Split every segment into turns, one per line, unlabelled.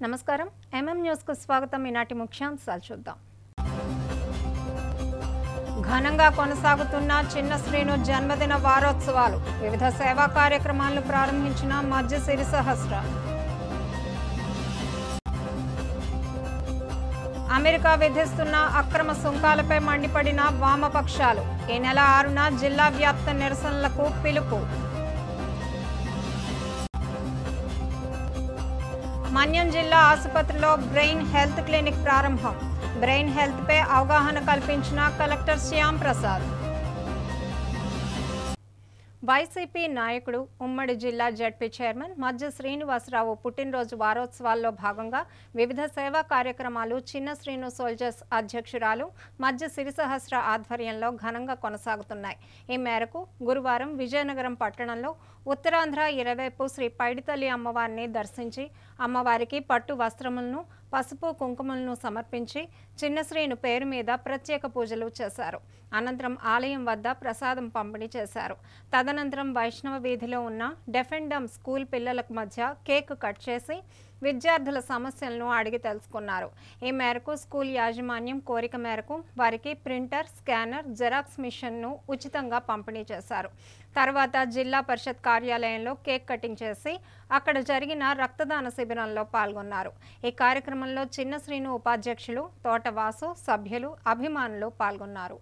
నమస్కారం న్యూస్ కు స్వాగతం. ఈనాటి ముఖ్యాంశాలు చూద్దాం. ఘనంగా కొనసాగుతున్న చిన్న శ్రీను జన్మదిన వారోత్సవాలు. వివిధ సేవా కార్యక్రమాలను ప్రారంభించిన మధ్య సిరి సహస్ర. అమెరికా విధిస్తున్న అక్రమ సుంకాలపై మండిపడిన వామపక్షాలు. ఈ నెల 6న జిల్లా వ్యాప్త నిరసనలకు పిలుపు. మన్యం జిల్లా ఆసుపత్రిలో బ్రెయిన్ హెల్త్ క్లినిక్ ప్రారంభం. బ్రెయిన్ హెల్త్ పై అవగాహన కల్పించిన కలెక్టర్ శ్యామ్ ప్రసాద్. వైసీపీ నాయకుడు ఉమ్మడి జిల్లా జడ్పీ చైర్మన్ మధ్య శ్రీనివాసరావు పుట్టినరోజు వారోత్సవాల్లో భాగంగా వివిధ సేవా కార్యక్రమాలు చిన్న శ్రీను సోల్జర్స్ అధ్యక్షురాలు మధ్య సిరిసహస్ర ఆధ్వర్యంలో ఘనంగా కొనసాగుతున్నాయి. ఈ మేరకు గురువారం విజయనగరం పట్టణంలో ఉత్తరాంధ్ర ఇరవైపు శ్రీ పైడితల్లి అమ్మవారిని దర్శించి అమ్మవారికి పట్టు వస్త్రములను పసుపు కుంకుమలను సమర్పించి చిన్నశ్రీను పేరు మీద ప్రత్యేక పూజలు చేశారు. అనంతరం ఆలయం వద్ద ప్రసాదం పంపిణీ చేశారు. తదనంతరం వైష్ణవ వీధిలో ఉన్న డెఫెండమ్ స్కూల్ పిల్లలకు మధ్య కేక్ కట్ చేసి విద్యార్థుల సమస్యలను అడిగి తెలుసుకున్నారు. ఈ మేరకు స్కూల్ యాజమాన్యం కోరిక మేరకు వారికి ప్రింటర్, స్కానర్, జెరాక్స్ మిషన్ను ఉచితంగా పంపిణీ చేశారు. తర్వాత జిల్లా పరిషత్ కార్యాలయంలో కేక్ కటింగ్ చేసి అక్కడ జరిగిన రక్తదాన శిబిరంలో పాల్గొన్నారు. ఈ కార్యక్రమంలో చిన్న శ్రీను ఉపాధ్యక్షులు తోటవాసు, సభ్యులు, అభిమానులు పాల్గొన్నారు.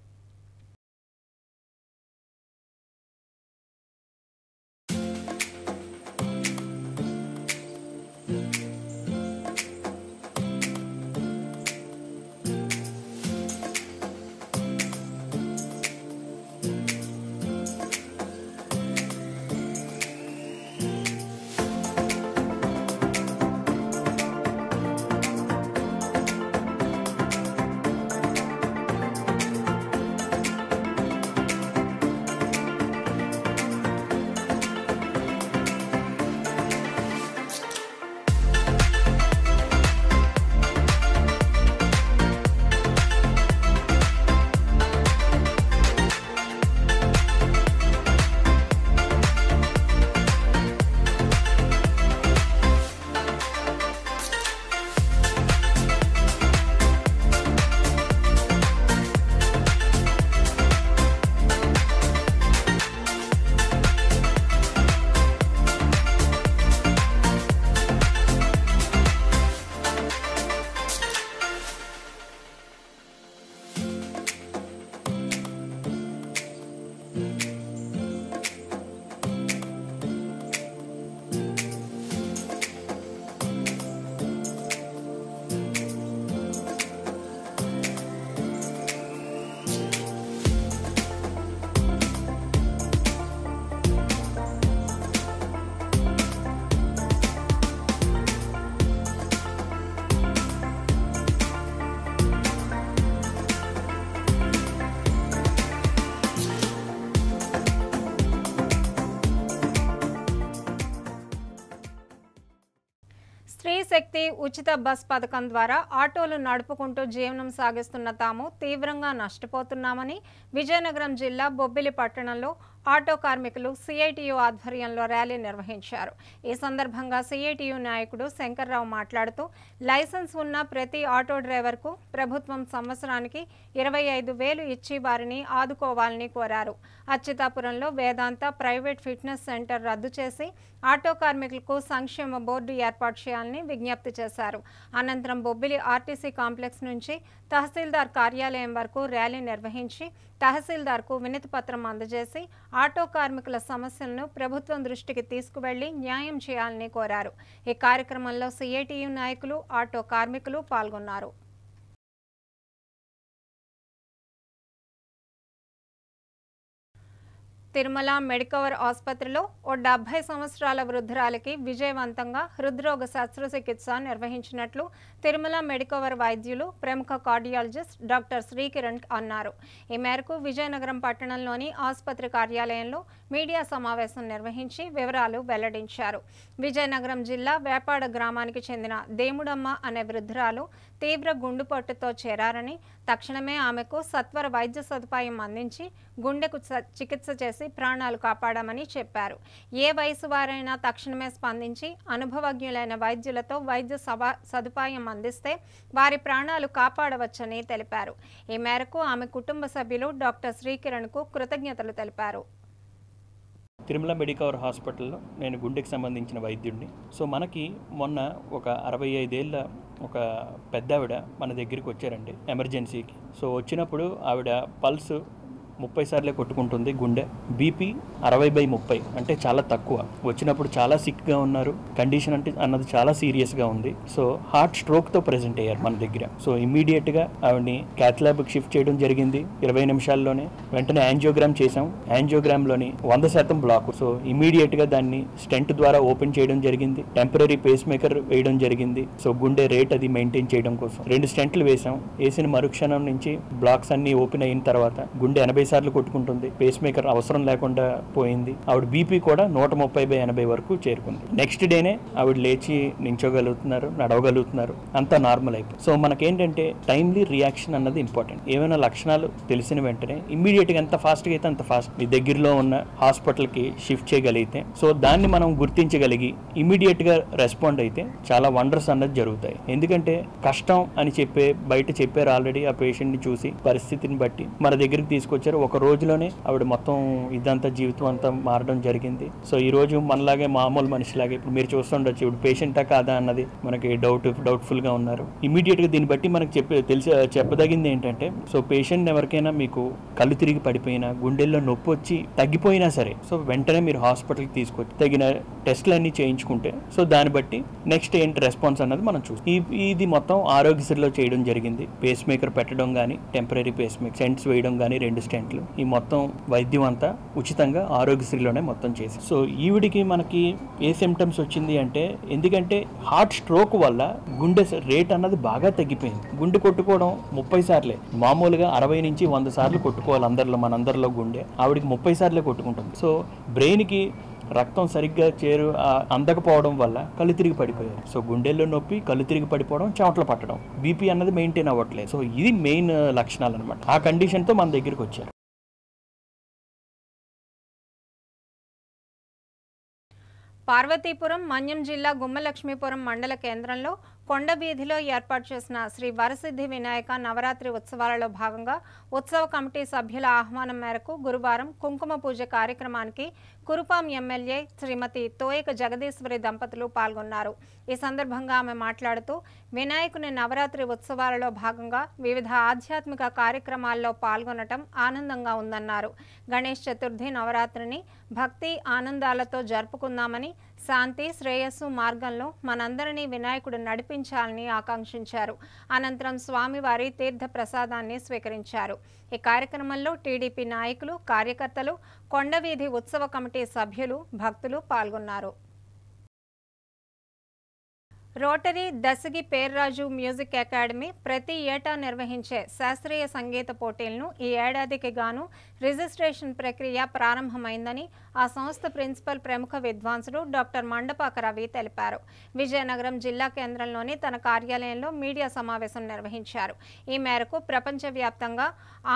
స్త్రీ శక్తి ఉచిత బస్ పథకం ద్వారా ఆటోలు నడుపుకుంటూ జీవనం సాగిస్తున్న తాము తీవ్రంగా నష్టపోతున్నామని విజయనగరం జిల్లా బొబ్బిలి పట్టణంలో ఆటో కార్మికులు సిఐటియు ఆధ్వర్యంలో ర్యాలీ నిర్వహించారు. ఈ సందర్భంగా సిఐటియు నాయకుడు శంకర్రావు మాట్లాడుతూ లైసెన్స్ ఉన్న ప్రతి ఆటో డ్రైవర్కు ప్రభుత్వం సంవత్సరానికి 25,000 ఇచ్చి వారిని ఆదుకోవాలని కోరారు. అచ్యుతాపురంలో వేదాంత ప్రైవేట్ ఫిట్నెస్ సెంటర్ రద్దు చేసి ఆటో కార్మికులకు సంక్షేమ బోర్డు ఏర్పాటు చేయాలని విజ్ఞప్తి చేశారు. అనంతరం బొబ్బిలి ఆర్టీసీ కాంప్లెక్స్ నుంచి తహసీల్దార్ కార్యాలయం వరకు ర్యాలీ నిర్వహించి తహసీల్దార్కు వినతి పత్రం అందజేసి ఆటో కార్మికుల సమస్యలను ప్రభుత్వం దృష్టికి తీసుకువెళ్లి న్యాయం చేయాలని కోరారు. ఈ కార్యక్రమంలో సిఐటియు నాయకులు, ఆటో కార్మికులు పాల్గొన్నారు. తిరుమల మెడికవర్ ఆసుపత్రిలో ఓ 70 సంవత్సరాల వృద్ధురాలికి విజయవంతంగా హృద్రోగ శస్త్రచికిత్స నిర్వహించినట్లు తిరుమల మెడికవర్ వైద్యులు ప్రముఖ కార్డియాలజిస్ట్ డాక్టర్ శ్రీకిరణ్ అన్నారు. ఈ మేరకు విజయనగరం పట్టణంలోని ఆసుపత్రి కార్యాలయంలో మీడియా సమావేశం నిర్వహించి వివరాలు వెల్లడించారు. విజయనగరం జిల్లా వేపాడ గ్రామానికి చెందిన దేముడమ్మ అనే వృద్ధురాలు తీవ్ర గుండెపోటుతో చేరారని తక్షణమే ఆమెకు సత్వర వైద్య సదుపాయం అందించి గుండెకు చికిత్స చేసి చేసి ప్రాణాలు కాపాడామని చెప్పారు. ఏ వయసు వారైనా తక్షణమే స్పందించి అనుభవజ్ఞులైన వైద్యులతో వైద్య సదుపాయం అందిస్తే వారి ప్రాణాలు కాపాడవచ్చని తెలిపారు. ఈ మేరకు ఆమె కుటుంబ సభ్యులు డాక్టర్ శ్రీకిరణ్కు కృతజ్ఞతలు తెలిపారు.
తిరుమల మెడికవర్ హాస్పిటల్లో నేను గుండెకి సంబంధించిన వైద్యుడిని. సో మనకి మొన్న ఒక 65 ఏళ్ళ ఒక పెద్దావిడ మన దగ్గరికి వచ్చారండి ఎమర్జెన్సీకి. సో వచ్చినప్పుడు ఆవిడ పల్స్ 30 సార్లే కొట్టుకుంటుంది, గుండె బీపీ 60/30 అంటే చాలా తక్కువ. వచ్చినప్పుడు చాలా సిక్గా ఉన్నారు, కండిషన్ అంటే అన్నది చాలా సీరియస్గా ఉంది. సో హార్ట్ స్ట్రోక్తో ప్రెజెంట్ అయ్యారు మన దగ్గర. సో ఇమ్మీడియట్గా ఆవిడని క్యాత్ ల్యాబ్కి షిఫ్ట్ చేయడం జరిగింది 20 నిమిషాల్లోనే. వెంటనే యాంజియోగ్రామ్ చేసాం. యాంజియోగ్రామ్లోని 100% బ్లాక్. సో ఇమ్మీడియట్గా దాన్ని స్టెంట్ ద్వారా ఓపెన్ చేయడం జరిగింది. టెంపరీ పేస్ మేకర్ వేయడం జరిగింది. సో గుండె రేట్ అది మెయింటైన్ చేయడం కోసం 2 స్టెంట్లు వేసాం. వేసిన మరుక్షణం నుంచి బ్లాక్స్ అన్ని ఓపెన్ అయిన తర్వాత గుండె 80 సార్లు కొట్టుకుంటుంది. పేస్ మేకర్ అవసరం లేకుండా పోయింది. ఆవిడ బీపీ కూడా 130/80 వరకు చేరుకుంది. నెక్స్ట్ డేనే ఆవిడ లేచి నించోగలుగుతున్నారు, నడవగలుగుతున్నారు, అంతా నార్మల్ అయిపోయింది. సో మనకేంటంటే టైమ్లీ రియాక్షన్ అన్నది ఇంపార్టెంట్. ఏమైనా లక్షణాలు తెలిసిన వెంటనే ఇమ్మీడియట్గా ఎంత ఫాస్ట్గా అయితే అంత ఫాస్ట్ మీ దగ్గరలో ఉన్న హాస్పిటల్కి షిఫ్ట్ చేయగలిగితే, సో దాన్ని మనం గుర్తించగలిగి ఇమ్మీడియట్గా రెస్పాండ్ అయితే చాలా వండర్స్ అన్నది జరుగుతాయి. ఎందుకంటే కష్టం అని బయట చెప్పారు ఆల్రెడీ. ఆ పేషెంట్ని చూసి పరిస్థితిని బట్టి మన దగ్గరికి తీసుకొచ్చారు. ఒక రోజులోనే ఆవిడ మొత్తం ఇదంతా జీవితం అంతా మారడం జరిగింది. సో ఈ రోజు మనలాగే మామూలు మనిషిలాగే ఇప్పుడు మీరు చూస్తుండొచ్చు. ఇప్పుడు పేషెంటా కాదా అన్నది మనకి డౌట్ఫుల్గా ఉన్నారు. ఇమీడియట్గా దీన్ని బట్టి మనకు చెప్పదగింది ఏంటంటే, సో పేషెంట్ ఎవరికైనా మీకు కళ్ళు తిరిగి పడిపోయినా, గుండెల్లో నొప్పి వచ్చి తగ్గిపోయినా సరే, సో వెంటనే మీరు హాస్పిటల్కి తీసుకొచ్చి తగిన టెస్టులన్నీ చేయించుకుంటే, సో దాన్ని బట్టి నెక్స్ట్ ఏంటి రెస్పాన్స్ అన్నది మనం చూస్తాం. ఇది మొత్తం ఆరోగ్యశ్రీలో చేయడం జరిగింది. పేస్ మేకర్ పెట్టడం కానీ, టెంపరీ పేస్ మేకర్ సెంట్స్ వేయడం కానీ, 2 స్టెంట్లు, ఈ మొత్తం వైద్యం అంతా ఉచితంగా ఆరోగ్యశ్రీలోనే మొత్తం చేసి. సో ఈవిడికి మనకి ఏ సిమ్టమ్స్ వచ్చింది అంటే, ఎందుకంటే హార్ట్ స్ట్రోక్ వల్ల గుండె రేట్ అన్నది బాగా తగ్గిపోయింది. గుండె కొట్టుకోవడం 30 సార్లే, మామూలుగా 60 నుంచి 100 సార్లు కొట్టుకోవాలి మనందరిలో గుండె. ఆవిడికి 30 సార్లే కొట్టుకుంటుంది. సో బ్రెయిన్కి రక్తం సరిగ్గా అందకపోవడం వల్ల కళ్ళు తిరిగి పడిపోయారు. సో గుండెల్లో నొప్పి, కళ్ళు తిరిగి పడిపోవడం, చెమటలు పట్టడం, బీపీ అన్నది మెయింటైన్ అవ్వట్లేదు. సో ఇది మెయిన్ లక్షణాలు అనమాట. ఆ కండిషన్తో మన దగ్గరికి వచ్చారు.
పార్వతీపురం మన్యం జిల్లా గుమ్మలక్ష్మీపురం మండల కేంద్రంలో కొండ వీధిలో ఏర్పాటు చేసిన శ్రీ వరసిద్ధి వినాయక నవరాత్రి ఉత్సవాలలో భాగంగా ఉత్సవ కమిటీ సభ్యుల ఆహ్వానం మేరకు గురువారం కుంకుమ పూజ కార్యక్రమానికి కురుపాం ఎమ్మెల్యే శ్రీమతి తోయక జగదీశ్వరి దంపతులు పాల్గొన్నారు. ఈ సందర్భంగా ఆమె మాట్లాడుతూ, వినాయకుని నవరాత్రి ఉత్సవాలలో భాగంగా వివిధ ఆధ్యాత్మిక కార్యక్రమాల్లో పాల్గొనటం ఆనందంగా ఉందన్నారు. గణేష్ చతుర్థి నవరాత్రిని భక్తి ఆనందాలతో జరుపుకుందామని, శాంతి శ్రేయస్సు మార్గంలో మనందరినీ వినాయకుడు నడిపించాలని ఆకాంక్షించారు. అనంతరం స్వామివారి తీర్థ ప్రసాదాన్ని స్వీకరించారు. ఈ కార్యక్రమంలో టీడీపీ నాయకులు, కార్యకర్తలు, కొండవీధి ఉత్సవ కమిటీ సభ్యులు, భక్తులు పాల్గొన్నారు. రోటరీ దశగి పేర్రాజు మ్యూజిక్ అకాడమీ ప్రతి ఏటా నిర్వహించే శాస్త్రీయ సంగీత పోటీలను ఈ ఏడాదికి గాను రిజిస్ట్రేషన్ ప్రక్రియ ప్రారంభమైందని ఆ సంస్థ ప్రిన్సిపల్ ప్రముఖ విద్వాంసుడు డాక్టర్ మండపాక రవి తెలిపారు. విజయనగరం జిల్లా కేంద్రంలోని తన కార్యాలయంలో మీడియా సమావేశం నిర్వహించారు. ఈ మేరకు ప్రపంచవ్యాప్తంగా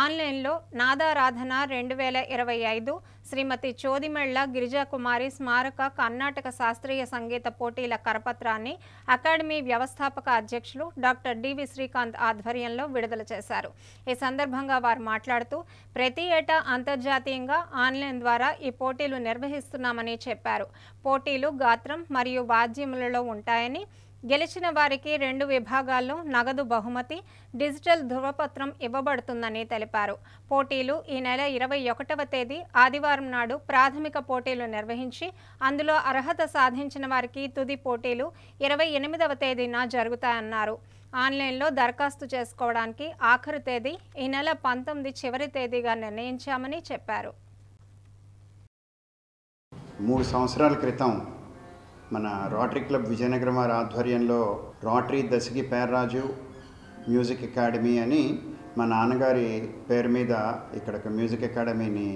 ఆన్లైన్లో నాదారాధన 2025 శ్రీమతి చోదిమెళ్ల గిరిజాకుమారి స్మారక కర్ణాటక శాస్త్రీయ సంగీత పోటీల కరపత్రాన్ని అకాడమీ వ్యవస్థాపక అధ్యక్షులు డాక్టర్ డివి శ్రీకాంత్ ఆధ్వర్యంలో విడుదల చేశారు. ఈ సందర్భంగా వారు మాట్లాడుతూ, ప్రతి ఏటా అంతర్జాతీయంగా ఆన్లైన్ ద్వారా ఈ పోటీలు నిర్వహిస్తున్నామని చెప్పారు. పోటీలు గాత్రం మరియు వాద్యములలో ఉంటాయని, గెలిచిన వారికి 2 విభాగాల్లో నగదు బహుమతి, డిజిటల్ ధృవపత్రం ఇవ్వబడుతుందని తెలిపారు. పోటీలు ఈ నెల 21వ తేదీ ఆదివారం నాడు ప్రాథమిక పోటీలు నిర్వహించి అందులో అర్హత సాధించిన వారికి తుది పోటీలు 28వ తేదీన జరుగుతాయన్నారు. ఆన్లైన్లో దరఖాస్తు చేసుకోవడానికి ఆఖరు తేదీ ఈ నెల 19 చివరి తేదీగా నిర్ణయించామని చెప్పారు.
3 సంవత్సరాల క్రితం మన రోటరీ క్లబ్ విజయనగరం వారి ఆధ్వర్యంలో రోటరీ దశగి పేర్రాజు మ్యూజిక్ అకాడమీ అని మా నాన్నగారి పేరు మీద ఇక్కడ ఒక మ్యూజిక్ అకాడమీని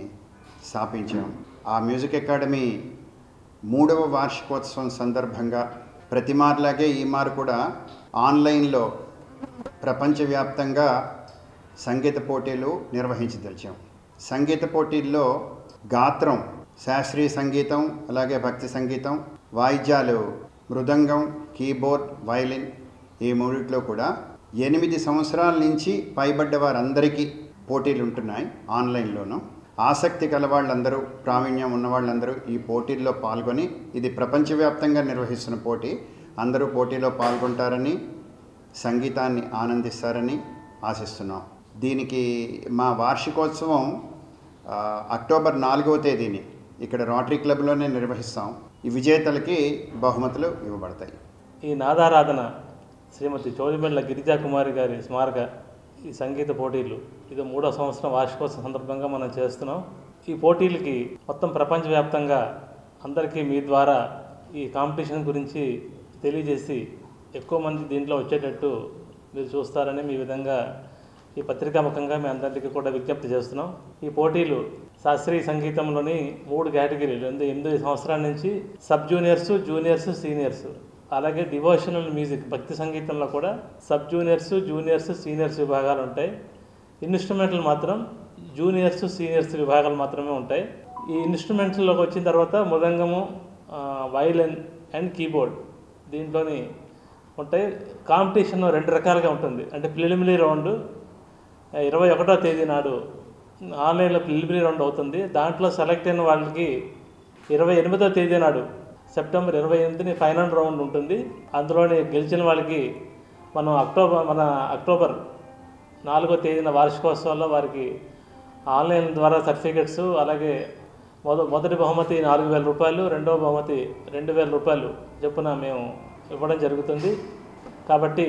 స్థాపించాం. ఆ మ్యూజిక్ అకాడమీ 3వ వార్షికోత్సవం సందర్భంగా ప్రతి మార్లాగే ఈ మారు కూడా ఆన్లైన్లో ప్రపంచవ్యాప్తంగా సంగీత పోటీలు నిర్వహించదలిచాం. సంగీత పోటీల్లో గాత్రం, శాస్త్రీయ సంగీతం, అలాగే భక్తి సంగీతం, వాయిద్యాలు మృదంగం, కీబోర్డ్, వైలిన్ ఈ మూడిట్లో కూడా 8 సంవత్సరాల నుంచి పైబడ్డ వారందరికీ పోటీలు ఉంటున్నాయి ఆన్లైన్లోనూ. ఆసక్తి కల వాళ్ళందరూ, ప్రావీణ్యం ఉన్న వాళ్ళందరూ ఈ పోటీల్లో పాల్గొని, ఇది ప్రపంచవ్యాప్తంగా నిర్వహిస్తున్న పోటీ, అందరూ పోటీలో పాల్గొంటారని, సంగీతాన్ని ఆనందిస్తారని ఆశిస్తున్నాం. దీనికి మా వార్షికోత్సవం అక్టోబర్ 4వ తేదీని ఇక్కడ రోటరీ క్లబ్లోనే నిర్వహిస్తాం. ఈ విజేతలకి బహుమతులు ఇవ్వబడతాయి.
ఈ నాదారాధన శ్రీమతి చౌరిమెళ్ల గిరిజా కుమారి గారి స్మారక ఈ సంగీత పోటీలు ఇది 3వ సంవత్సరం వార్షికోత్సవం సందర్భంగా మనం చేస్తున్నాం. ఈ పోటీలకి మొత్తం ప్రపంచవ్యాప్తంగా అందరికీ మీ ద్వారా ఈ కాంపిటీషన్ గురించి తెలియజేసి ఎక్కువ మంది దీంట్లో వచ్చేటట్టు మీరు చూస్తారని మీ విధంగా ఈ పత్రికాముఖంగా మీ అందరికీ కూడా విజ్ఞప్తి చేస్తున్నాం. ఈ పోటీలు శాస్త్రీయ సంగీతంలోని 3 కేటగిరీలు 8 సంవత్సరాల నుంచి సబ్ జూనియర్స్, జూనియర్స్, సీనియర్స్, అలాగే డివోషనల్ మ్యూజిక్ భక్తి సంగీతంలో కూడా సబ్ జూనియర్స్, జూనియర్స్, సీనియర్స్ విభాగాలు ఉంటాయి. ఇన్స్ట్రుమెంట్లు మాత్రం జూనియర్స్, సీనియర్స్ విభాగాలు మాత్రమే ఉంటాయి. ఈ ఇన్స్ట్రుమెంట్స్లోకి వచ్చిన తర్వాత మృదంగము, వైలిన్ అండ్ కీబోర్డ్ దీంట్లోని ఉంటాయి. కాంపిటీషన్ 2 రకాలుగా ఉంటుంది. అంటే ప్రిలిమినరీ రౌండ్ 21వ తేదీ నాడు ఆన్లైన్లో ప్రిలిమినరీ రౌండ్ అవుతుంది. దాంట్లో సెలెక్ట్ అయిన వాళ్ళకి 28వ తేదీ నాడు సెప్టెంబర్ 28ని ఫైనల్ రౌండ్ ఉంటుంది. అందులోని గెలిచిన వాళ్ళకి మన అక్టోబర్ 4వ తేదీన వార్షికోత్సవాల్లో వారికి ఆన్లైన్ ద్వారా సర్టిఫికెట్స్, అలాగే మొదటి బహుమతి 4,000 రూపాయలు, రెండవ బహుమతి 2,000 రూపాయలు చొప్పున మేము ఇవ్వడం జరుగుతుంది. కాబట్టి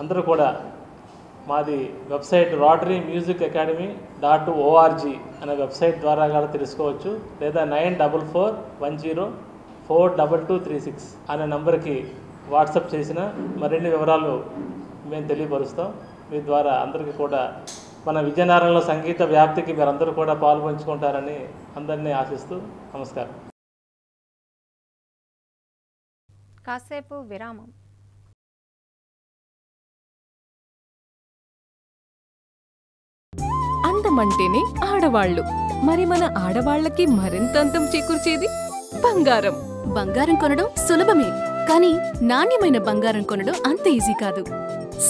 అందరూ కూడా మాది వెబ్సైట్ rotarymusicacademy.org అనే వెబ్సైట్ ద్వారా కూడా తెలుసుకోవచ్చు. లేదా 9410104236 అనే నంబర్కి వాట్సాప్ చేసిన మరిన్ని వివరాలు మేము తెలియపరుస్తాం. మీ ద్వారా అందరికీ కూడా మన విజయనగరంలో సంగీత వ్యాప్తికి మీరందరూ కూడా పాల్పంచుకుంటారని అందరినీ ఆశిస్తూ నమస్కారం.
కాసేపు విరామం.
అందమంటేనే ఆడవాళ్ళు, మరి మన ఆడవాళ్ళకి మరింత అందం చేకూర్చేది బంగారం.
బంగారం కొనడం సులభమే, కానీ నాణ్యమైన బంగారం కొనడం అంత ఈజీ కాదు.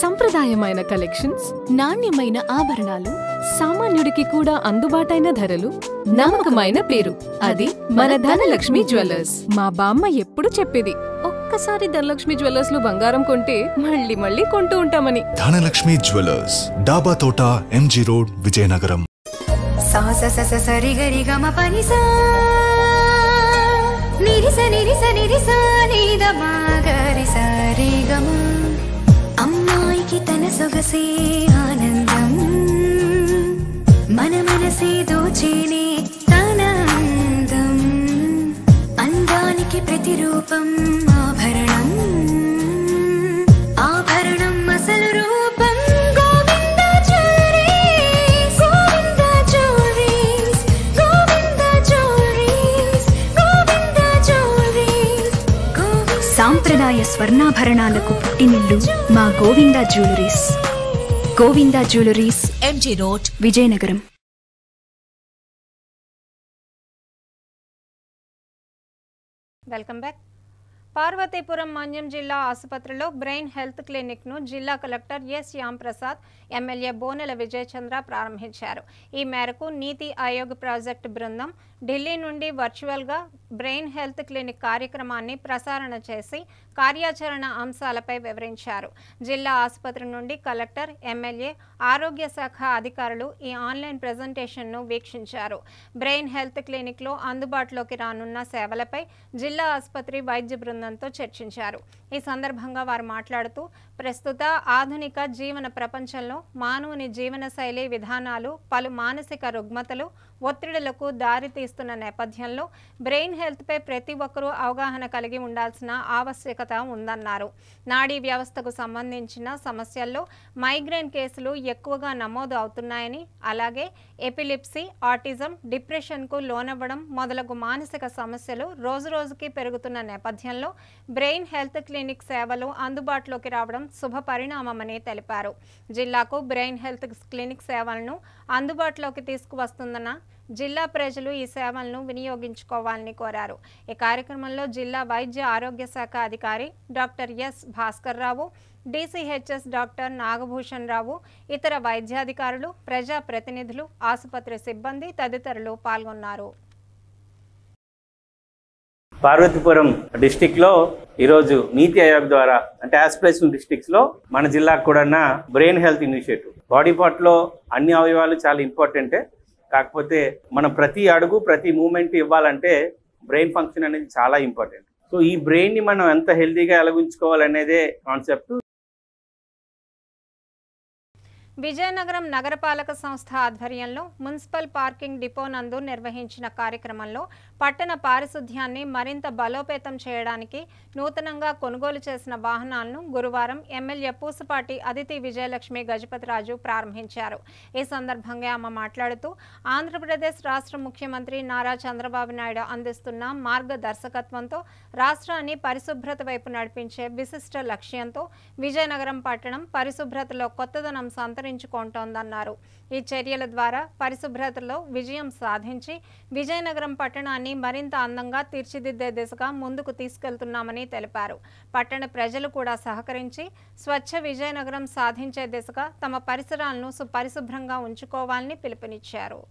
సంప్రదాయమైన కలెక్షన్స్,
నాణ్యమైన ఆభరణాలు,
సామాన్యుడికి కూడా అందుబాటైన ధరలు, నమ్మకమైన పేరు, అది మన ధనలక్ష్మి జ్యువెలర్స్. మా బామ్మ ఎప్పుడు చెప్పేది, ఒక్కసారి ధనలక్ష్మి జ్యువెలర్స్ లో బంగారం కొంటే మళ్ళీ మళ్ళీ కొంటూ ఉంటామని.
ధనలక్ష్మి జ్యువెలర్స్, డాబా తోట, ఎంజీ రోడ్, విజయనగరం.
అమ్మాయికి తన సొగసే ఆనందం, మన మనసే దోచేనే తన అందం, అందానికి ప్రతిరూపం ఆభరణం, ఆభరణం అసలు రూపం గోవింద జ్యువెలరీస్, గోవింద జ్యువెలరీస్, గోవింద జ్యువెలరీస్, గోవింద జ్యువెలరీస్. సాంప్రదాయ స్వర్ణాభరణాలకు పుట్టినిల్లు మా Govinda Jewelleries. Govinda Jewelleries, MG road, Vizianagaram.
Welcome back. Parvathipuram Manyam జిల్లా ఆసుపత్రిలో బ్రెయిన్ హెల్త్ క్లినిక్ను జిల్లా collector S Shyamprasad, MLA Bonela Vijayachandra ప్రారంభించారు. ఈ మేరకు నీతి ఆయోగ్ ప్రాజెక్టు బృందం ఢిల్లీ నుండి వర్చువల్గా బ్రెయిన్ హెల్త్ క్లినిక్ కార్యక్రమాన్ని ప్రసారణ చేసి కార్యాచరణ అంశాలపై వివరించారు. జిల్లా ఆసుపత్రి నుండి కలెక్టర్, ఎమ్మెల్యే, ఆరోగ్య శాఖ అధికారులు ఈ ఆన్లైన్ ప్రెజెంటేషన్ను వీక్షించారు. బ్రెయిన్ హెల్త్ క్లినిక్లో అందుబాటులోకి రానున్న సేవలపై జిల్లా ఆసుపత్రి వైద్య బృందంతో చర్చించారు. ఈ సందర్భంగా వారు మాట్లాడుతూ, ప్రస్తుత ఆధునిక జీవన ప్రపంచంలో మానవుని జీవనశైలి విధానాలు పలు మానసిక రుగ్మతలు, ఒత్తిడులకు దారితీస్తున్న నేపథ్యంలో బ్రెయిన్ హెల్త్పై ప్రతి ఒక్కరూ అవగాహన కలిగి ఉండాల్సిన ఆవశ్యకత ఉందన్నారు. నాడీ వ్యవస్థకు సంబంధించిన సమస్యల్లో మైగ్రేన్ కేసులు ఎక్కువగా నమోదు అవుతున్నాయని, అలాగే ఎపిలిప్సీ, ఆటిజం, డిప్రెషన్కు లోనవ్వడం మొదలగు మానసిక సమస్యలు రోజురోజుకి పెరుగుతున్న నేపథ్యంలో బ్రెయిన్ హెల్త్ క్లినిక్ సేవలు అందుబాటులోకి రావడం శుభ పరిణామమని తెలిపారు. జిల్లాకు బ్రెయిన్ హెల్త్ క్లినిక్ సేవలను అందుబాటులోకి తీసుకువస్తున్న జిల్లా ప్రజలు ఈ సేవలను వినియోగించుకోవాలని కోరారు. ఈ కార్యక్రమంలో జిల్లా వైద్య ఆరోగ్య శాఖ అధికారి doctor yes Bhaskar Rao, DCHS doctor Nagabhushan రావు, ఇతర వైద్యాధికారులు, ప్రజా ప్రతినిధులు, ఆసుపత్రి సిబ్బంది తదితరులు పాల్గొన్నారు.
పార్వతీపురం డిస్టిక్లో ఈరోజు నీతి ఆయోగ్ ద్వారా అంటే ఆస్పిరేషన్ డిస్ట్రిక్ట్స్లో మన జిల్లాకు కూడా బ్రెయిన్ హెల్త్ ఇనిషియేటివ్. బాడీ పార్ట్లో అన్ని అవయవాలు చాలా ఇంపార్టెంటే, కాకపోతే మనం ప్రతి అడుగు ప్రతి మూమెంట్ ఇవ్వాలంటే బ్రెయిన్ ఫంక్షన్ అనేది చాలా ఇంపార్టెంట్. సో ఈ బ్రెయిన్ని మనం ఎంత హెల్తీగా ఎలాగుంచుకోవాలనేదే కాన్సెప్ట్.
విజయనగరం నగరపాలక సంస్థ ఆధ్వర్యంలో మున్సిపల్ పార్కింగ్ డిపో నందు నిర్వహించిన కార్యక్రమంలో పట్టణ పారిశుధ్యాన్ని మరింత బలోపేతం చేయడానికి నూతనంగా కొనుగోలు చేసిన వాహనాలను గురువారం ఎమ్మెల్యే పూసపాటి అదితి విజయలక్ష్మి గజపతిరాజు ప్రారంభించారు. ఈ సందర్భంగా ఆమె మాట్లాడుతూ ఆంధ్రప్రదేశ్ రాష్ట్ర ముఖ్యమంత్రి నారా చంద్రబాబు నాయుడు అందిస్తున్న మార్గదర్శకత్వంతో రాష్ట్రాన్ని పరిశుభ్రత వైపు నడిపించే విశిష్ట లక్ష్యంతో విజయనగరం పట్టణం పరిశుభ్రతలో కొత్తదనం సంతరించుకుంటోందన్నారు. ఈ చర్యల ద్వారా పరిశుభ్రతలో విజయం సాధించి విజయనగరం పట్టణాన్ని మరింత అందంగా తీర్చిదిద్దే దిశగా ముందుకు తీసుకెళ్తున్నామని తెలిపారు. పట్టణ ప్రజలు కూడా సహకరించి స్వచ్ఛ విజయనగరం సాధించే దిశగా తమ పరిసరాలను పరిశుభ్రంగా ఉంచుకోవాలని పిలుపునిచ్చారు.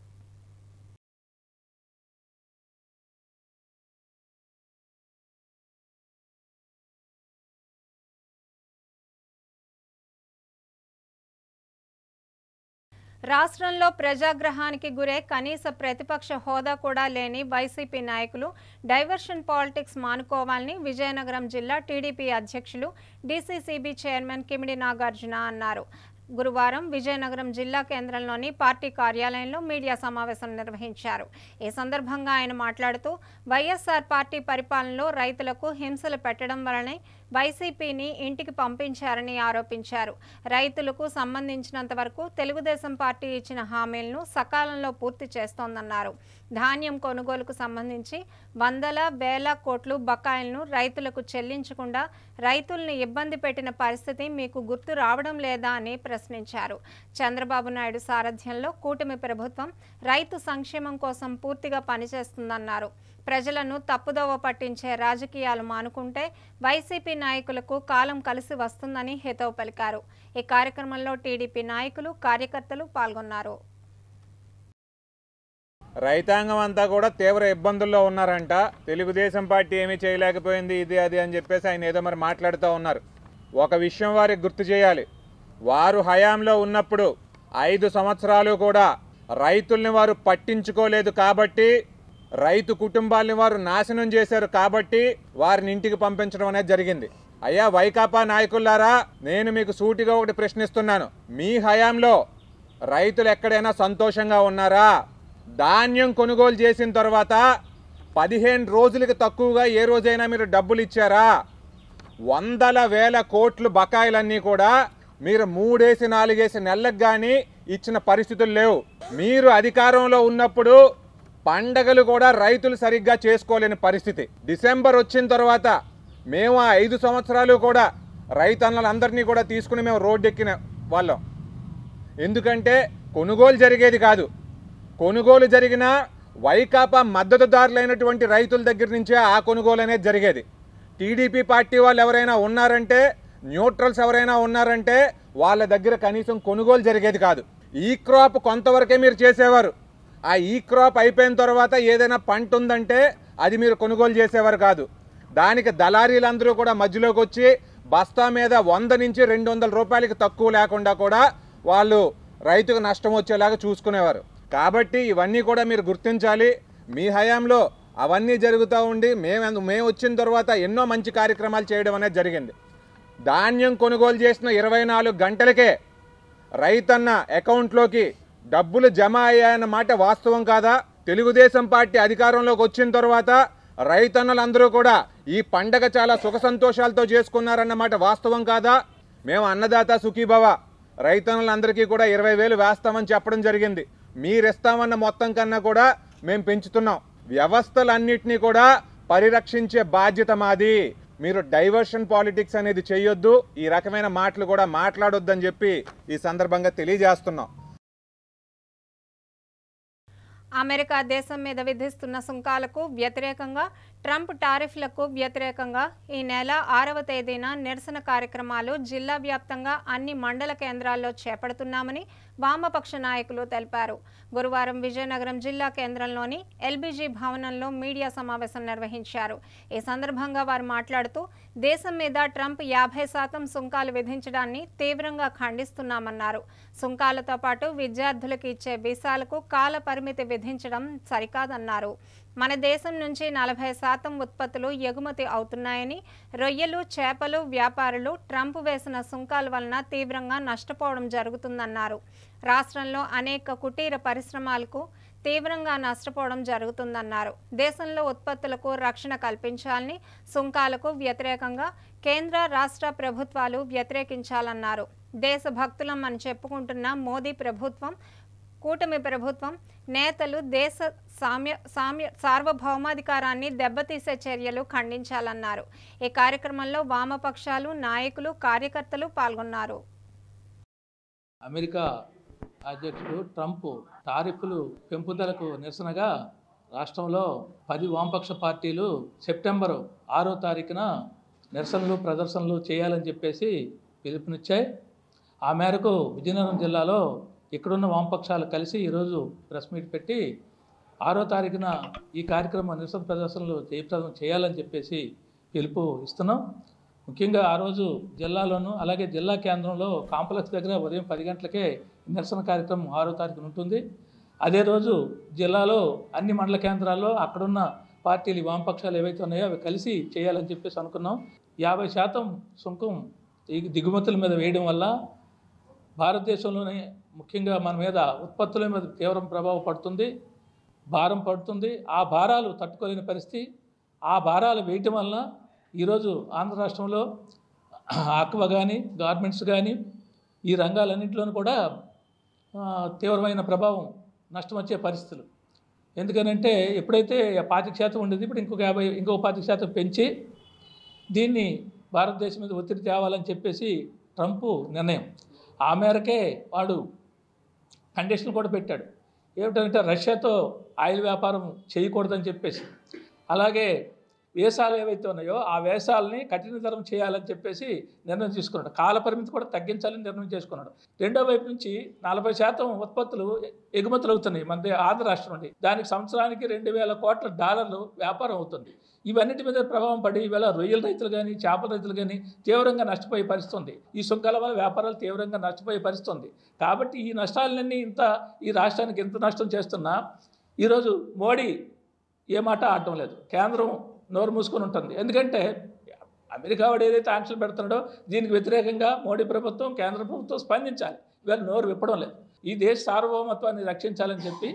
రాష్ట్రంలో ప్రజాగ్రహానికి గురే కనీస ప్రతిపక్ష హోదా కూడా లేని వైసీపీ నాయకులు డైవర్షన్ పాలిటిక్స్ మానుకోవాలని విజయనగరం జిల్లా టీడీపీ అధ్యక్షులు DCCB చైర్మన్ కిమిడి నాగార్జున అన్నారు. గురువారం విజయనగరం జిల్లా కేంద్రంలోని పార్టీ కార్యాలయంలో మీడియా సమావేశం నిర్వహించారు. ఈ సందర్భంగా ఆయన మాట్లాడుతూ వైఎస్ఆర్ పార్టీ పరిపాలనలో రైతులకు హింసలు పెట్టడం వలనే వైసీపీని ఇంటికి పంపించారని ఆరోపించారు. రైతులకు సంబంధించినంత వరకు తెలుగుదేశం పార్టీ ఇచ్చిన హామీలను సకాలంలో పూర్తి చేస్తోందన్నారు. ధాన్యం కొనుగోలుకు సంబంధించి వందల వేల కోట్లు బకాయిలను రైతులకు చెల్లించకుండా రైతుల్ని ఇబ్బంది పెట్టిన పరిస్థితి మీకు గుర్తు రావడం లేదా అని ప్రశ్నించారు. చంద్రబాబు నాయుడు సారథ్యంలో కూటమి ప్రభుత్వం రైతు సంక్షేమం కోసం పూర్తిగా పనిచేస్తుందన్నారు. ప్రజలను తప్పుదోవ పట్టించే రాజకీయాలు మానుకుంటే వైసీపీ నాయకులకు కాలం కలిసి వస్తుందని హితవు పలికారు. ఈ కార్యక్రమంలో టీడీపీ నాయకులు, కార్యకర్తలు పాల్గొన్నారు.
రైతాంగం అంతా కూడా తీవ్ర ఇబ్బందుల్లో ఉన్నారంట. తెలుగుదేశం పార్టీ ఏమీ చేయలేకపోయింది, ఇది అది అని చెప్పేసి ఆయన ఏదో మరి మాట్లాడుతూ ఉన్నారు. ఒక విషయం వారికి గుర్తు చేయాలి. వారు హయాంలో ఉన్నప్పుడు 5 సంవత్సరాలు కూడా రైతుల్ని వారు పట్టించుకోలేదు కాబట్టి, రైతు కుటుంబాలని వారు నాశనం చేశారు కాబట్టి వారిని ఇంటికి పంపించడం అనేది జరిగింది. అయ్యా వైకాపా నాయకులారా, నేను మీకు సూటిగా ఒకటి ప్రశ్నిస్తున్నాను. మీ హయాంలో రైతులు ఎక్కడైనా సంతోషంగా ఉన్నారా? ధాన్యం కొనుగోలు చేసిన తర్వాత 15 రోజులకి తక్కువగా ఏ రోజైనా మీరు డబ్బులు ఇచ్చారా? వందల వేల కోట్లు బకాయిలన్నీ కూడా మీరు 3-4 నెలలకు కానీ ఇచ్చిన పరిస్థితులు లేవు. మీరు అధికారంలో ఉన్నప్పుడు పండగలు కూడా రైతులు సరిగ్గా చేసుకోలేని పరిస్థితి. డిసెంబర్ వచ్చిన తర్వాత మేము ఆ 5 సంవత్సరాలు కూడా రైతన్నలందరినీ కూడా తీసుకుని మేము రోడ్డెక్కిన వాళ్ళం. ఎందుకంటే కొనుగోలు జరిగేది కాదు. కొనుగోలు జరిగిన వైకాపా మద్దతుదారులైనటువంటి రైతుల దగ్గర నుంచే ఆ కొనుగోలు అనేది జరిగేది. టీడీపీ పార్టీ వాళ్ళు ఎవరైనా ఉన్నారంటే, న్యూట్రల్స్ ఎవరైనా ఉన్నారంటే వాళ్ళ దగ్గర కనీసం కొనుగోలు జరిగేది కాదు. ఈ క్రాప్ కొంతవరకే మీరు చేసేవారు. ఆ ఈ క్రాప్ అయిపోయిన తర్వాత ఏదైనా పంట ఉందంటే అది మీరు కొనుగోలు చేసేవారు కాదు. దానికి దళారీలందరూ కూడా మధ్యలోకి వచ్చి బస్తా మీద 100 నుంచి 200 రూపాయలకి తక్కువ లేకుండా కూడా వాళ్ళు రైతుకు నష్టం వచ్చేలాగా చూసుకునేవారు. కాబట్టి ఇవన్నీ కూడా మీరు గుర్తించాలి. మీ హయాంలో అవన్నీ జరుగుతూ ఉండి మేము వచ్చిన తర్వాత ఎన్నో మంచి కార్యక్రమాలు చేయడం అనేది జరిగింది. ధాన్యం కొనుగోలు చేసిన 24 గంటలకే రైతన్న అకౌంట్లోకి డబ్బులు జమ అయ్యాయన్న మాట వాస్తవం కాదా? తెలుగుదేశం పార్టీ అధికారంలోకి వచ్చిన తర్వాత రైతన్నలందరూ కూడా ఈ పండగ చాలా సుఖ సంతోషాలతో చేసుకున్నారన్నమాట వాస్తవం కాదా? మేము అన్నదాత సుఖీభవ రైతన్నలందరికీ కూడా 20,000 వేస్తామని చెప్పడం జరిగింది. మీరు ఇస్తామన్న మొత్తం కన్నా కూడా మేము పెంచుతున్నాం. వ్యవస్థలన్నింటినీ కూడా పరిరక్షించే బాధ్యత మాది. మీరు డైవర్షన్ పాలిటిక్స్ అనేది చేయొద్దు, ఈ రకమైన మాటలు కూడా మాట్లాడొద్దని చెప్పి ఈ సందర్భంగా తెలియజేస్తున్నాం.
అమెరికా దేశం మీద విధిస్తున్న సుంకాలకు వ్యతిరేకంగా, ట్రంప్ టారిఫ్లకు వ్యతిరేకంగా ఈ నెల 6వ తేదీన నిరసన కార్యక్రమాలు జిల్లా వ్యాప్తంగా అన్ని మండల కేంద్రాల్లో చేపడుతున్నామని వామపక్ష నాయకులు తెలిపారు. గురువారం విజయనగరం జిల్లా కేంద్రంలోని ఎల్బీజీ భవనంలో మీడియా సమావేశం నిర్వహించారు. ఈ సందర్భంగా వారు మాట్లాడుతూ దేశం మీద ట్రంప్ 50% సుంకాలు విధించడాన్ని తీవ్రంగా ఖండిస్తున్నామన్నారు. సుంకాలతో పాటు విద్యార్థులకు ఇచ్చే వీసాలకు కాల పరిమితి విధించడం సరికాదన్నారు. మన దేశం నుంచి 40% ఉత్పత్తులు ఎగుమతి అవుతున్నాయని, రొయ్యలు, చేపలు వ్యాపారులు ట్రంప్ వేసిన సుంకాల వలన తీవ్రంగా నష్టపోవడం జరుగుతుందన్నారు. రాష్ట్రంలో అనేక కుటీర పరిశ్రమలకు తీవ్రంగా నష్టపోవడం జరుగుతుందన్నారు. దేశంలో ఉత్పత్తులకు రక్షణ కల్పించాలని, సుంకాలకు వ్యతిరేకంగా కేంద్ర రాష్ట్ర ప్రభుత్వాలు వ్యతిరేకించాలన్నారు. దేశభక్తులం అని చెప్పుకుంటున్న మోదీ ప్రభుత్వం, కూటమి ప్రభుత్వం నేతలు దేశ సార్వభౌమాధికారాన్ని దెబ్బతీసే చర్యలు ఖండించాలన్నారు. ఈ కార్యక్రమంలో వామపక్షాలు, నాయకులు, కార్యకర్తలు పాల్గొన్నారు.
అమెరికా అధ్యక్షుడు ట్రంప్ టారిఫ్లు పెంపుదలకు నిరసనగా రాష్ట్రంలో 10 వామపక్ష పార్టీలు సెప్టెంబర్ 6వ తారీఖున నిరసనలు, ప్రదర్శనలు చేయాలని చెప్పేసి పిలుపునిచ్చాయి. ఆ మేరకు విజయనగరం జిల్లాలో ఇక్కడున్న వామపక్షాలు కలిసి ఈరోజు ప్రెస్ మీట్ పెట్టి 6వ తారీఖున ఈ కార్యక్రమం నిరసన ప్రదర్శనలు జయప్రదం చేయాలని చెప్పేసి పిలుపు ఇస్తున్నాం. ముఖ్యంగా ఆ రోజు జిల్లాలోనూ అలాగే జిల్లా కేంద్రంలో కాంప్లెక్స్ దగ్గర ఉదయం 10 గంటలకే నిరసన కార్యక్రమం 6వ తారీఖున ఉంటుంది. అదే రోజు జిల్లాలో అన్ని మండల కేంద్రాల్లో అక్కడున్న పార్టీలు, వామపక్షాలు ఏవైతే ఉన్నాయో అవి కలిసి చేయాలని చెప్పేసి అనుకున్నాం. 50% సుంకం ఈ దిగుమతుల మీద వేయడం వల్ల భారతదేశంలోనే ముఖ్యంగా మన మీద ఉత్పత్తుల మీద తీవ్ర ప్రభావం పడుతుంది, భారం పడుతుంది. ఆ భారాలు తట్టుకోలేని పరిస్థితి. ఆ భారాలు వేయటం వలన ఈరోజు ఆంధ్ర రాష్ట్రంలో ఆక్వా కానీ, గార్మెంట్స్ కానీ ఈ రంగాలన్నింటిలోనూ కూడా తీవ్రమైన ప్రభావం, నష్టం వచ్చే పరిస్థితులు. ఎందుకనంటే ఎప్పుడైతే 25% ఉండేది ఇప్పుడు ఇంకో 25% పెంచి దీన్ని భారతదేశం మీద ఒత్తిడి తేవాలని చెప్పేసి ట్రంప్ నిర్ణయం. ఆ మేరకే వాడు కండిషన్లు కూడా పెట్టాడు. ఏమిటంటే రష్యాతో ఆయిల్ వ్యాపారం చేయకూడదని చెప్పేసి, అలాగే వేసాలు ఏవైతే ఉన్నాయో ఆ వేసాలని కఠినతరం చేయాలని చెప్పేసి నిర్ణయం తీసుకున్నాడు. కాల పరిమితి కూడా తగ్గించాలని నిర్ణయం చేసుకున్నాడు. రెండో వైపు నుంచి 40% ఉత్పత్తులు ఎగుమతులు అవుతున్నాయి మన ఆంధ్ర రాష్ట్రం నుండి. దానికి సంవత్సరానికి $2,000 కోట్ల వ్యాపారం అవుతుంది. ఇవన్నిటి మీద ప్రభావం పడి ఈవేళ రొయ్యల రైతులు కానీ, చేపల రైతులు కానీ తీవ్రంగా నష్టపోయే పరిస్థితి ఉంది. ఈ సుంకాల వల్ల వ్యాపారాలు తీవ్రంగా నష్టపోయే పరిస్థితి ఉంది. కాబట్టి ఈ నష్టాలన్నీ ఈ రాష్ట్రానికి ఎంత నష్టం చేస్తున్నా ఈరోజు మోడీ ఏ మాట ఆడటం లేదు. కేంద్రం నోరు మూసుకొని ఉంటుంది. ఎందుకంటే అమెరికా వాడు ఏదైతే ఆంక్షలు పెడుతున్నాడో దీనికి వ్యతిరేకంగా మోడీ ప్రభుత్వం, కేంద్ర ప్రభుత్వం స్పందించాలి. ఇవాళ నోరు విప్పడం లేదు. ఈ దేశ సార్వభౌమత్వాన్ని రక్షించాలని చెప్పి,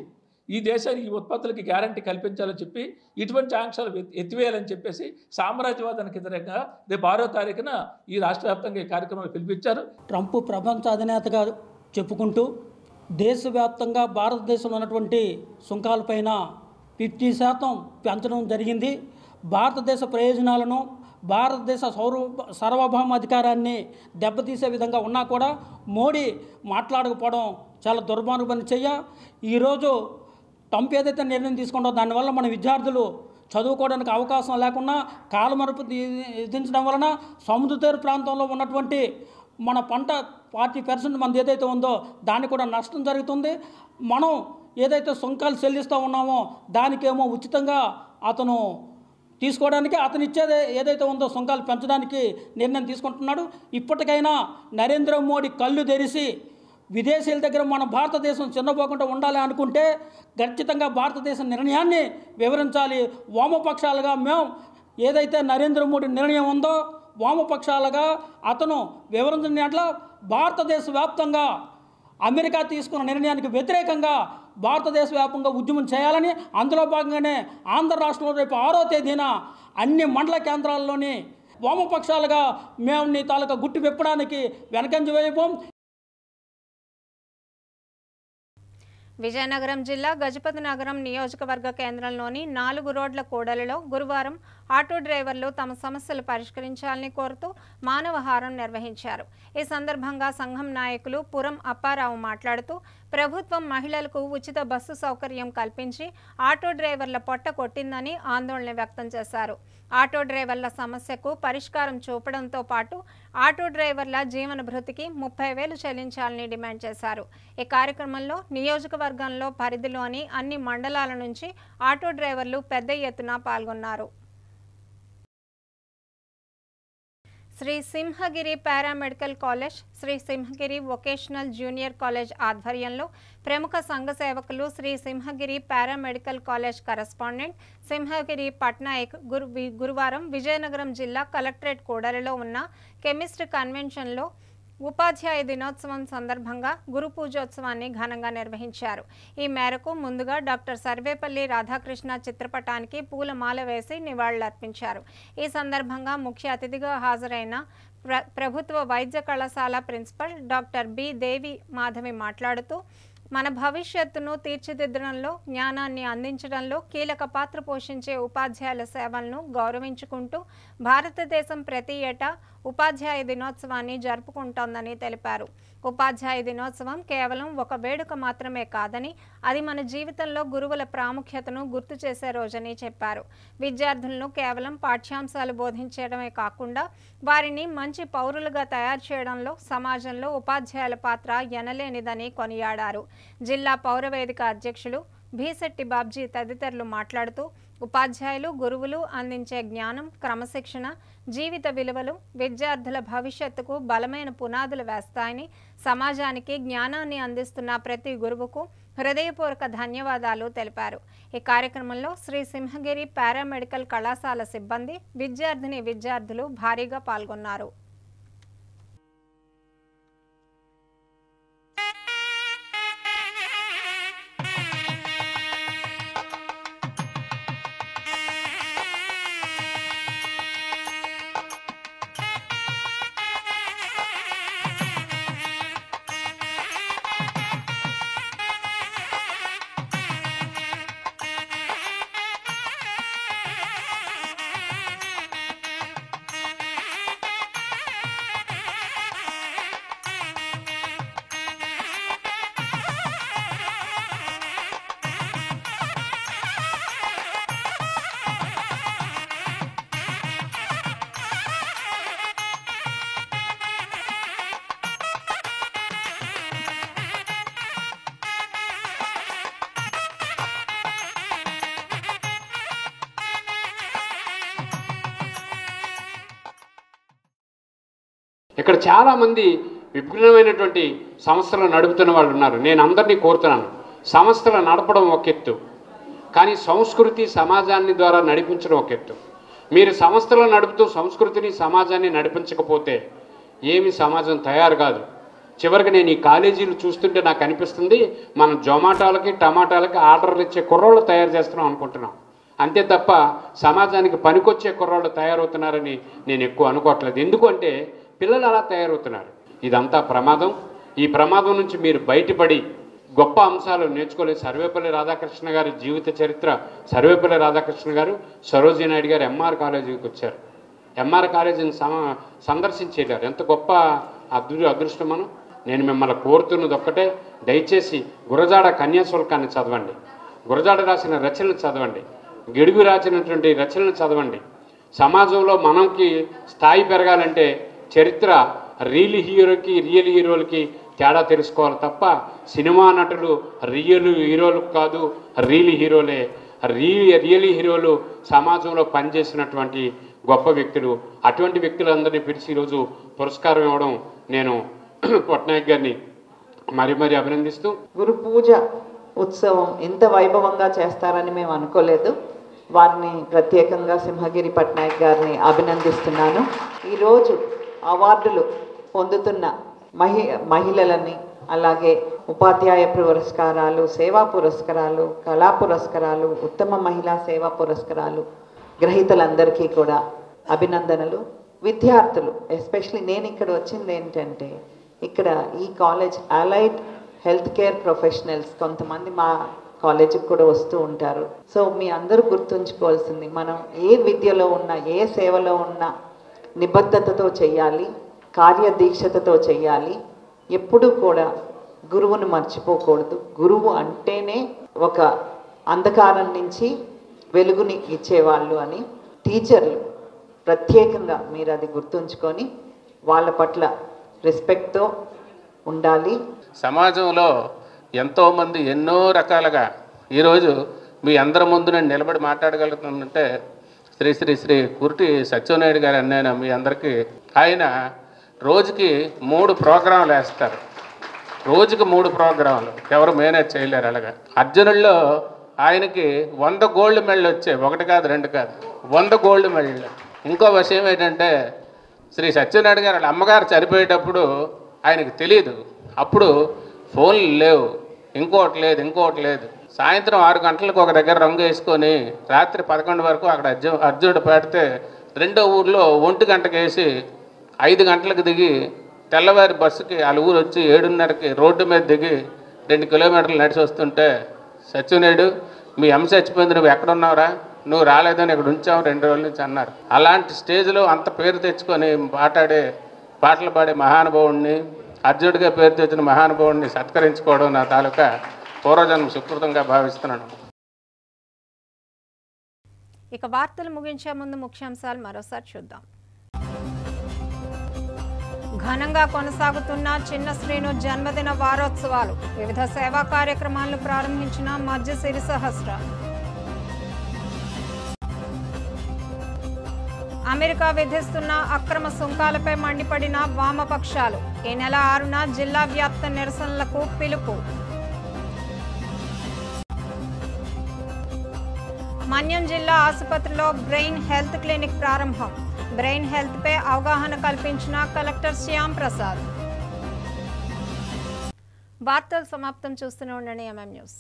ఈ దేశానికి ఈ ఉత్పత్తులకి గ్యారంటీ కల్పించాలని చెప్పి, ఇటువంటి ఆంక్షలు ఎత్తివేయాలని చెప్పేసి సామ్రాజ్యవాదానికి వ్యతిరేకంగా రేపు 6వ తారీఖున ఈ రాష్ట్ర వ్యాప్తంగా ఈ కార్యక్రమాలు పిలిపించారు.
ట్రంప్ ప్రపంచ అధినేతగా చెప్పుకుంటూ దేశవ్యాప్తంగా భారతదేశంలో ఉన్నటువంటి సుంకాలపైన 50% పెంచడం జరిగింది. భారతదేశ ప్రయోజనాలను, భారతదేశ సార్వభౌమాధికారాన్ని దెబ్బతీసే విధంగా ఉన్నా కూడా మోడీ మాట్లాడకపోవడం చాలా దుర్మార్గం చెయ్య. ఈరోజు ట్రంప్ ఏదైతే నిర్ణయం తీసుకుంటో దానివల్ల మన విద్యార్థులు చదువుకోవడానికి అవకాశం లేకుండా కాలమరుపు విధించడం వలన సముద్ర తీర ప్రాంతంలో ఉన్నటువంటి మన పంట 40% మనది ఏదైతే ఉందో దానికి కూడా నష్టం జరుగుతుంది. మనం ఏదైతే సుంకాలు చెల్లిస్తూ ఉన్నామో దానికేమో ఉచితంగా అతను తీసుకోవడానికి, అతను ఇచ్చేది ఏదైతే ఉందో సుంకాలు పెంచడానికి నిర్ణయం తీసుకుంటున్నాడు. ఇప్పటికైనా నరేంద్ర మోడీ కళ్ళు తెరిచి విదేశీయుల దగ్గర మన భారతదేశం చిన్నపోకుండా ఉండాలి అనుకుంటే ఖచ్చితంగా భారతదేశ నిర్ణయాన్ని వివరించాలి. వామపక్షాలుగా మేము ఏదైతే నరేంద్ర మోడీ నిర్ణయం ఉందో వామపక్షాలుగా అతను వివరించిన దాంట్లో భారతదేశ వ్యాప్తంగా అమెరికా తీసుకున్న నిర్ణయానికి వ్యతిరేకంగా భారతదేశ వ్యాప్తంగా ఉద్యమం చేయాలని, అందులో భాగంగానే ఆంధ్ర రాష్ట్రంలో రేపు 6వ తేదీన అన్ని మండల కేంద్రాల్లోని వామపక్షాలుగా మేము నీ తాలూకా గుట్టు విప్పడానికి వెనకంజ వేయబోం.
విజయనగరం జిల్లా గజపతి నగరం నియోజకవర్గ కేంద్రంలోని 4 రోడ్ల కూడలిలో గురువారం ఆటో డ్రైవర్లు తమ సమస్యలు పరిష్కరించాలని కోరుతూ మానవహారం నిర్వహించారు. ఈ సందర్భంగా సంఘం నాయకులు పురం అప్పారావు మాట్లాడుతూ ప్రభుత్వం మహిళలకు ఉచిత బస్సు సౌకర్యం కల్పించి ఆటో డ్రైవర్ల పొట్ట కొట్టిందని ఆందోళన వ్యక్తం చేశారు. ఆటో డ్రైవర్ల సమస్యకు పరిష్కారం చూపడంతో పాటు ఆటో డ్రైవర్ల జీవన భృతికి 30,000 చెల్లించాలని డిమాండ్ చేశారు. ఈ కార్యక్రమంలో నియోజకవర్గంలో పరిధిలోని అన్ని మండలాల నుంచి ఆటో డ్రైవర్లు పెద్ద ఎత్తున పాల్గొన్నారు. Shri Simhagiri paramedical college, Shri Simhagiri vocational junior college ఆధ్వర్యంలో ప్రముఖ సంఘ సేవకులు Shri Simhagiri paramedical college correspondent Simhagiri Patnaik గురువారం విజయనగరం జిల్లా కలెక్టరేట్ కూడలిలో ఉన్న కెమిస్ట్ కన్వెన్షన్లో ఉపాధ్యాయ దినోత్సవం సందర్భంగా గురు పూజోత్సవాన్ని ఘనంగా నిర్వహించారు. ఈ మేరకు ముందుగా డాక్టర్ సర్వేపల్లి రాధాకృష్ణ చిత్రపటానికి పూలమాల వేసి నివాళులర్పించారు. ఈ సందర్భంగా ముఖ్య అతిథిగా హాజరైన ప్రభుత్వ వైద్య కళాశాల ప్రిన్సిపల్ డాక్టర్ బి దేవి మాధవి మాట్లాడుతూ మన భవిష్యత్తును తీర్చిదిద్దడంలో, జ్ఞానాన్ని అందించడంలో కీలక పాత్ర పోషించే ఉపాధ్యాయుల సేవలను గౌరవించుకుంటూ భారతదేశం ప్రతి ఏటా ఉపాధ్యాయ దినోత్సవాన్ని జరుపుకుంటోందని తెలిపారు. ఉపాధ్యాయ దినోత్సవం కేవలం ఒక వేడుక మాత్రమే కాదని, అది మన జీవితంలో గురువుల ప్రాముఖ్యతను గుర్తు చేసే రోజని చెప్పారు. విద్యార్థులను కేవలం పాఠ్యాంశాలు బోధించడమే కాకుండా వారిని మంచి పౌరులుగా తయారు చేయడంలో సమాజంలో ఉపాధ్యాయుల పాత్ర ఎనలేనిదని కొనియాడారు. జిల్లా పౌరవేదిక అధ్యక్షులు భీశెట్టి బాబ్జీ తదితరులు మాట్లాడుతూ ఉపాధ్యాయులు, గురువులు అందించే జ్ఞానం, క్రమశిక్షణ, జీవిత విలువలు విద్యార్థుల భవిష్యత్తుకు బలమైన పునాదులు వేస్తాయని, సమాజానికి జ్ఞానాన్ని అందిస్తున్న ప్రతి గురువుకు హృదయపూర్వక ధన్యవాదాలు తెలిపారు. ఈ కార్యక్రమంలో శ్రీ సింహగిరి పారామెడికల్ కళాశాల సిబ్బంది, విద్యార్థులు భారీగా పాల్గొన్నారు.
ఇక్కడ చాలామంది విభిన్నమైనటువంటి సంస్థలు నడుపుతున్న వాళ్ళు ఉన్నారు. నేను అందరినీ కోరుతున్నాను, సంస్థలు నడపడం ఒక ఎత్తు, కానీ సంస్కృతి సమాజాన్ని ద్వారా నడిపించడం ఒక ఎత్తు. మీరు సంస్థలు నడుపుతూ సంస్కృతిని సమాజాన్ని నడిపించకపోతే ఏమి సమాజం తయారు కాదు. చివరికి నేను ఈ కాలేజీలు చూస్తుంటే నాకు అనిపిస్తుంది, మనం జొమాటోలకి టమాటాలకి ఆర్డర్లు ఇచ్చే కుర్రోళ్ళు తయారు చేస్తున్నాం అనుకుంటున్నాం, అంతే తప్ప సమాజానికి పనికొచ్చే కుర్రోళ్ళు తయారవుతున్నారని నేను ఎక్కువ అనుకోవట్లేదు. ఎందుకంటే పిల్లలు అలా తయారవుతున్నారు. ఇదంతా ప్రమాదం. ఈ ప్రమాదం నుంచి మీరు బయటపడి గొప్ప అంశాలు నేర్చుకోలేదు. సర్వేపల్లి రాధాకృష్ణ గారి జీవిత చరిత్ర, సర్వేపల్లి రాధాకృష్ణ గారు సరోజినీ నాయుడు గారు ఎంఆర్ కాలేజీకి వచ్చారు, ఎంఆర్ కాలేజీని సందర్శించేశారు. ఎంత గొప్ప అదృష్టం. నేను మిమ్మల్ని కోరుతున్నది ఒక్కటే, దయచేసి గురజాడ కన్యాశుల్కాన్ని చదవండి, గురజాడ రాసిన రచనలు చదవండి, గిడుగు రాసినటువంటి రచనలు చదవండి. సమాజంలో మనకి స్థాయి పెరగాలంటే చరిత్ర రియల్ హీరోలకి తేడా తెలుసుకోవాలి తప్ప సినిమా నటులు రియల్ హీరోలు కాదు, రియల్ హీరోలే. రియల్ హీరోలు సమాజంలో పనిచేసినటువంటి గొప్ప వ్యక్తులు. అటువంటి వ్యక్తులందరినీ పిలిచి ఈరోజు పురస్కారం ఇవ్వడం నేను పట్నాయక్ గారిని మరీ అభినందిస్తూ,
గురు పూజ ఉత్సవం ఇంత వైభవంగా చేస్తారని మేము అనుకోలేదు. వారిని ప్రత్యేకంగా సింహగిరి పట్నాయక్ గారిని అభినందిస్తున్నాను. ఈరోజు అవార్డులు పొందుతున్న మహిళలని, అలాగే ఉపాధ్యాయ పురస్కారాలు, సేవా పురస్కారాలు, కళా పురస్కారాలు, ఉత్తమ మహిళా సేవా పురస్కారాలు గ్రహీతలందరికీ కూడా అభినందనలు. విద్యార్థులు ఎస్పెషలీ నేను ఇక్కడ వచ్చింది ఏంటంటే, ఇక్కడ ఈ college allied health care professionals కొంతమంది మా కాలేజీకి కూడా వస్తూ ఉంటారు. సో మీ అందరూ గుర్తుంచుకోవాల్సింది, మనం ఏ విద్యలో ఉన్నా, ఏ సేవలో ఉన్నా నిబద్ధతతో చేయాలి, కార్యదీక్షతతో చేయాలి. ఎప్పుడూ కూడా గురువును మర్చిపోకూడదు. గురువు అంటేనే ఒక అంధకారం నుంచి వెలుగుని ఇచ్చేవాళ్ళు అని. టీచర్లు ప్రత్యేకంగా మీరు అది గుర్తుంచుకొని వాళ్ళ పట్ల రెస్పెక్ట్తో ఉండాలి.
సమాజంలో ఎంతోమంది ఎన్నో రకాలుగా ఈరోజు మీ అందరి ముందు నేను నిలబడి మాట్లాడగలుగుతుందంటే శ్రీ శ్రీ శ్రీ కుర్టి సత్యనారాయణ గారు అన్నైనా మీ అందరికీ. ఆయన రోజుకి 3 ప్రోగ్రాంలు వేస్తారు. రోజుకి 3 ప్రోగ్రాంలు ఎవరు మేనేజ్ చేయలేరు. అలాగా అర్జునుల్లో ఆయనకి 100 గోల్డ్ మెడల్ వచ్చాయి. 1 కాదు 2 కాదు, 100 గోల్డ్ మెడల్. ఇంకో విషయం ఏంటంటే శ్రీ సత్యనారాయణ గారు వాళ్ళ అమ్మగారు చనిపోయేటప్పుడు ఆయనకు తెలియదు. అప్పుడు ఫోన్లు లేవు, ఇంకోటి లేదు. సాయంత్రం 6 గంటలకు ఒక దగ్గర రంగు వేసుకొని రాత్రి 11 వరకు అక్కడ అర్జునుడు పెడితే 2వ ఊర్లో 1 గంటకు వేసి 5 గంటలకు దిగి తెల్లవారి బస్సుకి వాళ్ళ ఊరు వచ్చి 7:30కి రోడ్డు మీద దిగి 2 కిలోమీటర్లు నడిచి వస్తుంటే సత్యనాయుడు మీ అమ్మ చచ్చిపోయింది, నువ్వు ఎక్కడున్నావురా, నువ్వు రాలేదని ఇక్కడ ఉంచావు 2 రోజుల నుంచి అన్నారు. అలాంటి స్టేజ్లో అంత పేరు తెచ్చుకొని పాటలు పాడే మహానుభావుడిని, అర్జునుడిగా పేరు తెచ్చిన మహానుభావుడిని సత్కరించుకోవడం నా తాలూకా పూర్వజన్మ సుకృతంగా భావిస్తున్నాను.
ఇక వార్తలు ముగించే ముందు ముఖ్యాంశాలు మరోసారి చూద్దాం. ఘనంగా కొనసాగుతున్న చిన్న శ్రీను జన్మదిన వారోత్సవాలు. వివిధ సేవా కార్యక్రమాలను ప్రారంభించిన మధ్య సిరి సహస్ర. అమెరికా విధిస్తున్న అక్రమ సుంకాలపై మండిపడిన వామపక్షాలు. ఈ నెల 6న జిల్లా వ్యాప్త నిరసనలకు పిలుపు. మన్యం జిల్లా ఆసుపత్రిలో బ్రెయిన్ హెల్త్ క్లినిక్ ప్రారంభం. బ్రెయిన్ హెల్త్ పై అవగాహన కల్పించిన కలెక్టర్ శ్యామ్ ప్రసాద్. వార్తలు సమాప్తం. చూస్తూనే ఉండండి ఎంఎం న్యూస్.